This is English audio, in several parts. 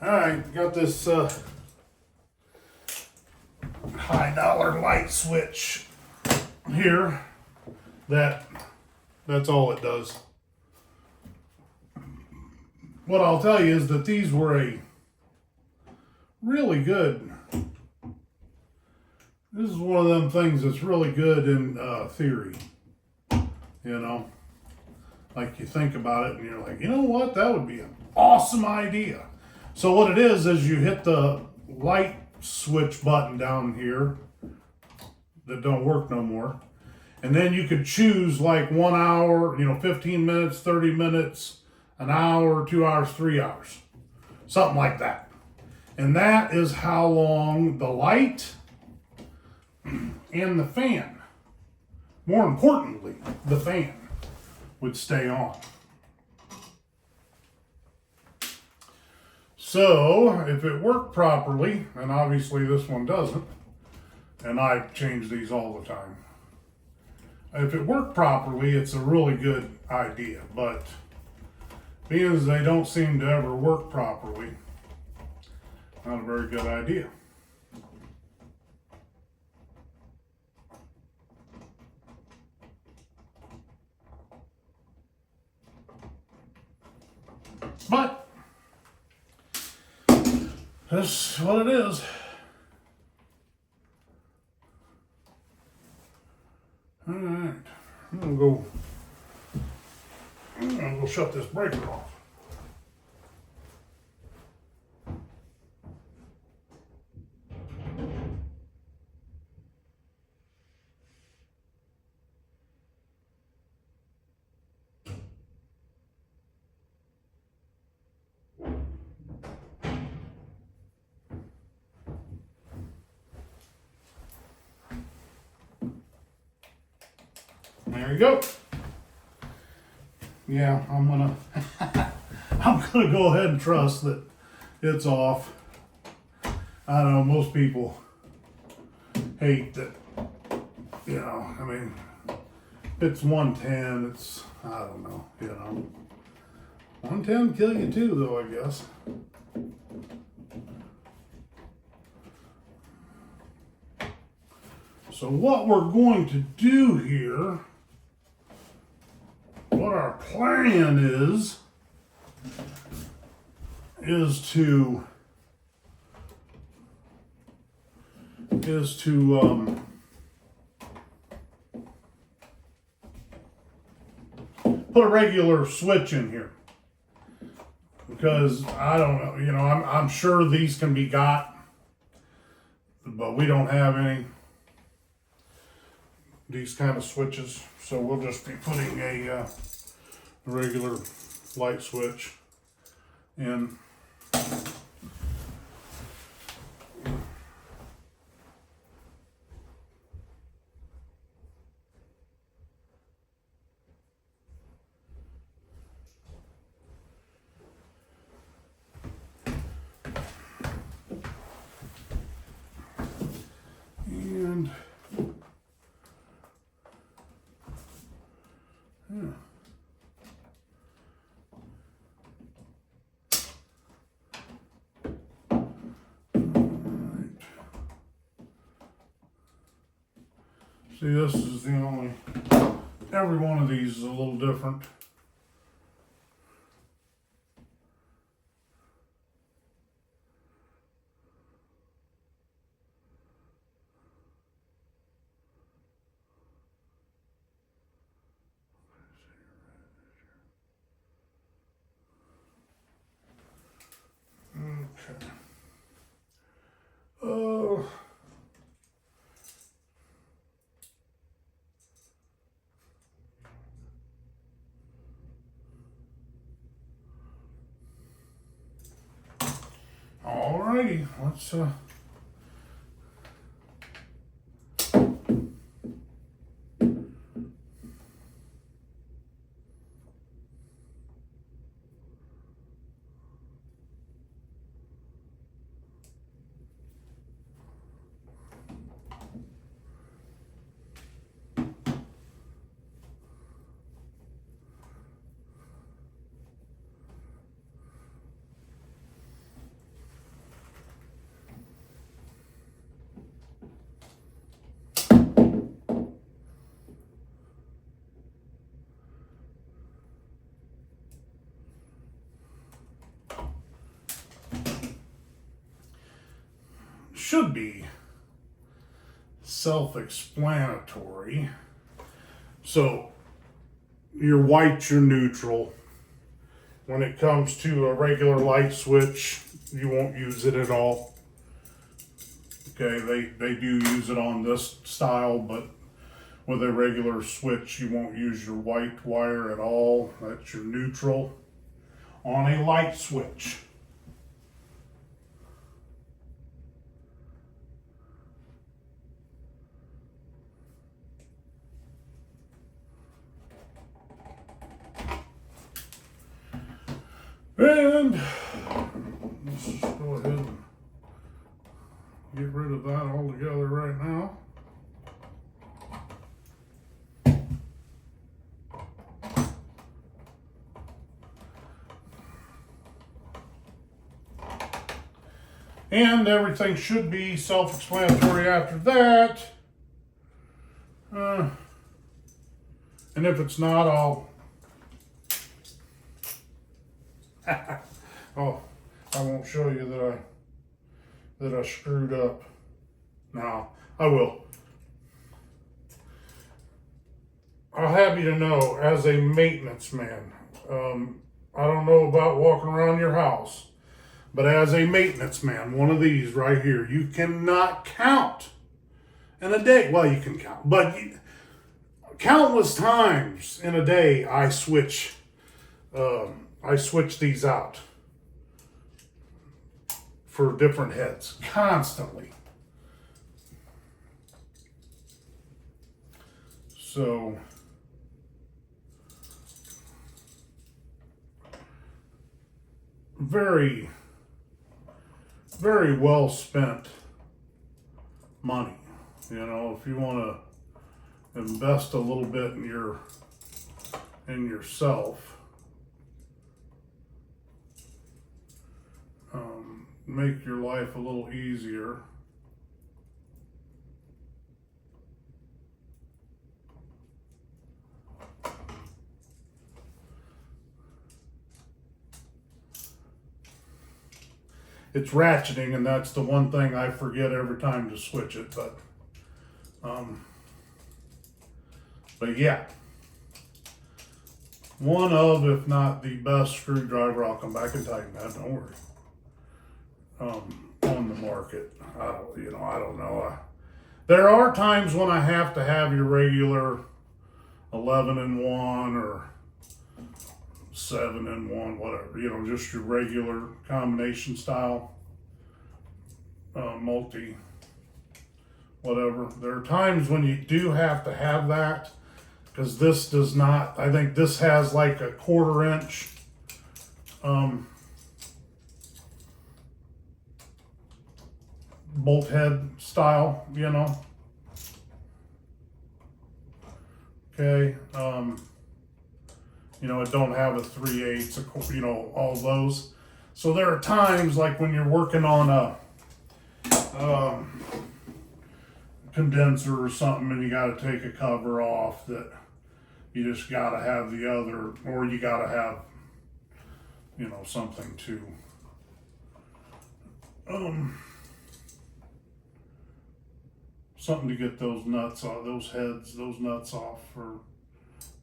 Alright, got this high dollar light switch here that's all it does. What I'll tell you is that these were a really good, this is one of them things that's really good in theory, you know, like you think about it and you're like, you know what, that would be an awesome idea. So what it is you hit the light switch button down here that don't work no more. And then you could choose like 1 hour, 15 minutes, 30 minutes, an hour, 2 hours, 3 hours, something like that. And that is how long the light and the fan, more importantly, the fan, would stay on. So if it worked properly, and obviously this one doesn't, and I change these all the time. If it worked properly, it's a really good idea, but being as they don't seem to ever work properly, not a very good idea. But that's what it is. All right, I'm gonna go shut this breaker off. There you go. Yeah, I'm gonna go ahead and trust that it's off. I know most people hate that, I mean, it's 110, it's, I don't know, 110 kill you too though, I guess. So what we're going to do here, what our plan is to put a regular switch in here, because I don't know, I'm sure these can be got, but we don't have any these kind of switches, so we'll just be putting a regular light switch in. And yeah. See, this is the only, every one of these is a little different. Okay. Oh. Alrighty, let's should be self-explanatory. So your white's your neutral. When it comes to a regular light switch, you won't use it at all. Okay, they do use it on this style, but with a regular switch, you won't use your white wire at all. That's your neutral on a light switch. And let's just go ahead and get rid of that altogether right now. And everything should be self-explanatory after that. And if it's not, I'll oh, I won't show you that I screwed up. No, I will. I'll have you to know, as a maintenance man, I don't know about walking around your house, but as a maintenance man, one of these right here, you cannot count in a day. Well, you can count, but countless times in a day, I switch these out for different heads constantly. So very, very well spent money. You know, if you want to invest a little bit in yourself, make your life a little easier. It's ratcheting, and that's the one thing I forget every time to switch it, but yeah, one of, if not the best screwdriver, I'll come back and tell you that, don't worry, on the market. I don't know. There are times when I have to have your regular 11-in-1 or 7-in-1, whatever, just your regular combination style, multi, whatever. There are times when you do have to have that, because this does not, I think this has like a 1/4 inch bolt head style, okay. It don't have a 3/8, all those. So there are times like when you're working on a condenser or something and you got to take a cover off, that you just got to have the other, or you got to have, something to, something to get those nuts off, those nuts off, or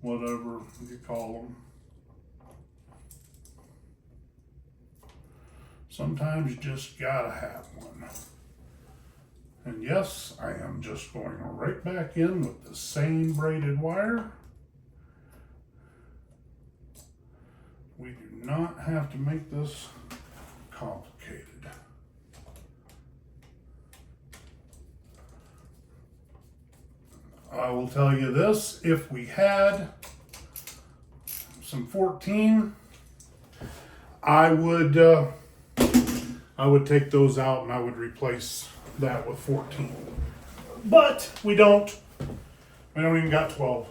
whatever you call them. Sometimes you just gotta have one. And yes, I am just going right back in with the same braided wire. We do not have to make this complicated. I will tell you this, if we had some 14, I would take those out and I would replace that with 14. But we don't. We don't even got 12.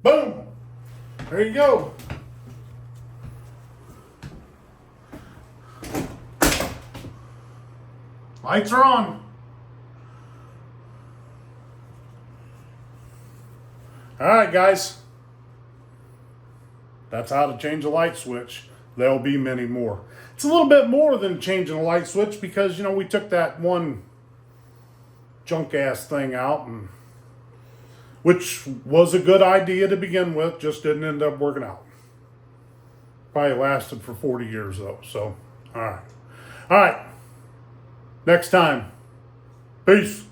Boom! There you go. Lights are on. All right, guys. That's how to change a light switch. There'll be many more. It's a little bit more than changing a light switch because, you know, we took that one junk ass thing out, and which was a good idea to begin with, just didn't end up working out. Probably lasted for 40 years though. So, all right. All right. Next time. Peace.